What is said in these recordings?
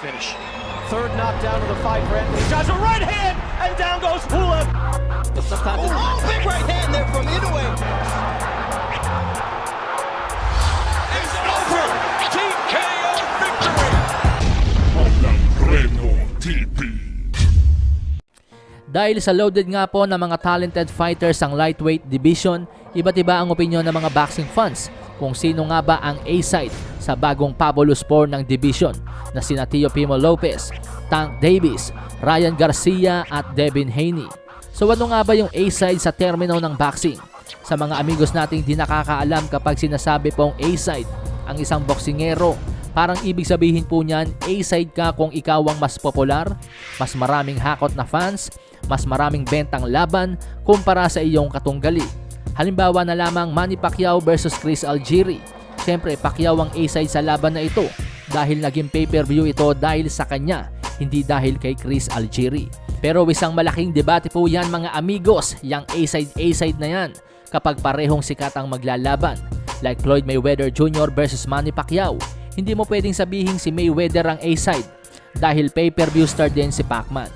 finish. Third knockdown of the fight for Anthony Joshua. Right hand, and down goes Pulev. Oh, big right hand there from Inoue. It's over. TKO victory. Walang Preno TV. Dahil sa loaded nga po ng mga talented fighters ang lightweight division, iba't iba ang opinyon ng mga boxing fans kung sino nga ba ang A-side sa bagong Fabulous 4 ng division na sina Teofimo Lopez, Tank Davis, Ryan Garcia at Devin Haney. So ano nga ba yung A-side sa termino ng boxing? Sa mga amigos nating di nakakaalam kapag sinasabi pong A-side ang isang boksingero, parang ibig sabihin po niyan A-side ka kung ikaw ang mas popular, mas maraming hakot na fans, mas maraming bentang laban kumpara sa iyong katunggali. Halimbawa na lamang Manny Pacquiao versus Chris Algieri. Siyempre Pacquiao ang A-side sa laban na ito dahil naging pay-per-view ito dahil sa kanya, hindi dahil kay Chris Algieri. Pero isang malaking debate po yan mga amigos, yang A-side na yan kapag parehong sikat ang maglalaban. Like Floyd Mayweather Jr. versus Manny Pacquiao, hindi mo pwedeng sabihin si Mayweather ang A-side dahil pay-per-view star din si Pacman.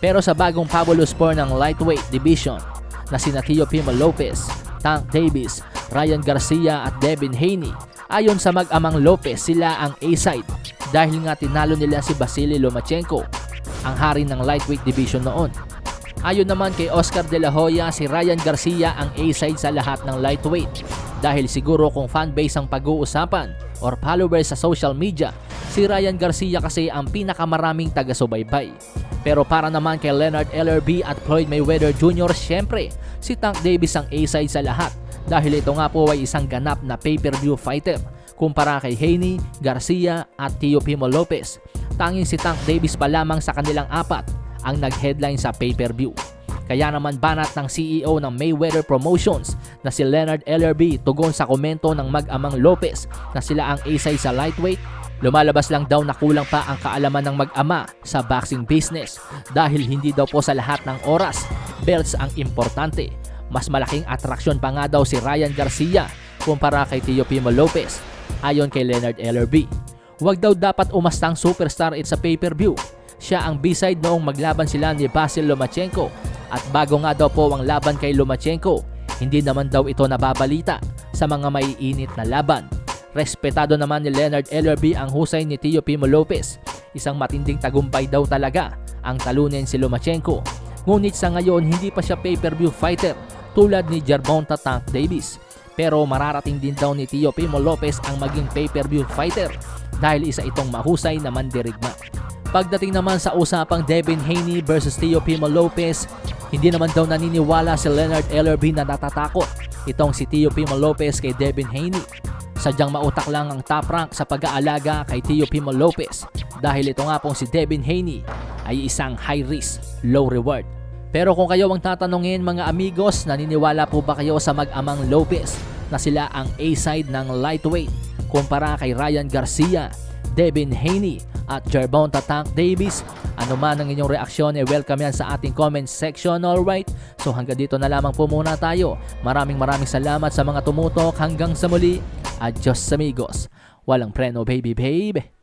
Pero sa bagong Fabulous 4 ng lightweight division na sina Teofimo Lopez, Tank Davis, Ryan Garcia at Devin Haney, ayon sa mag-amang Lopez sila ang A-side dahil nga tinalo nila si Vasily Lomachenko, ang hari ng lightweight division noon. Ayon naman kay Oscar De La Hoya, si Ryan Garcia ang A-side sa lahat ng lightweight dahil siguro kung fanbase ang pag-uusapan or followers sa social media, si Ryan Garcia kasi ang pinakamaraming taga-subaybay. Pero para naman kay Leonard LRB at Floyd Mayweather Jr., syempre si Tank Davis ang A-side sa lahat dahil ito nga po ay isang ganap na pay-per-view fighter kumpara kay Haney, Garcia at Teofimo Lopez. Tanging si Tank Davis pa lamang sa kanilang apat ang nag-headline sa pay-per-view. Kaya naman banat ng CEO ng Mayweather Promotions na si Leonard LRB tugon sa komento ng mag-amang Lopez na sila ang A-side sa lightweight. Lumalabas lang daw na kulang pa ang kaalaman ng mag-ama sa boxing business dahil hindi daw po sa lahat ng oras belts ang importante. Mas malaking atraksyon pa nga daw si Ryan Garcia kumpara kay Teofimo Lopez ayon kay Leonard LRB. Huwag daw dapat umastang superstar sa pay-per-view. Siya ang B-side noong maglaban sila ni Vasily Lomachenko at bago nga daw po ang laban kay Lomachenko, hindi naman daw ito nababalita sa mga maiinit na laban. Respetado naman ni Leonard LRB ang husay ni Teofimo Lopez. Isang matinding tagumpay daw talaga ang talunin si Lomachenko. Ngunit sa ngayon hindi pa siya pay-per-view fighter tulad ni Gervonta Tank Davis. Pero mararating din daw ni Teofimo Lopez ang maging pay-per-view fighter dahil isa itong mahusay na mandirigma. Pagdating naman sa usapang Devin Haney versus Teofimo Lopez, hindi naman daw naniniwala si Leonard LRB na natatakot itong si Teofimo Lopez kay Devin Haney. Sadyang mautak lang ang top rank sa pag-aalaga kay Teofimo Lopez dahil ito nga pong si Devin Haney ay isang high risk, low reward. Pero kung kayo ang tatanungin mga amigos, naniniwala po ba kayo sa mag-amang Lopez na sila ang A-side ng lightweight kumpara kay Ryan Garcia, Devin Haney at Gervonta Tank Davis? Ano man ang inyong reaksyon, welcome yan sa ating comment section. Alright, so hanggang dito na lamang po muna tayo. Maraming salamat sa mga tumutok. Hanggang sa muli, adios amigos. Walang preno baby babe.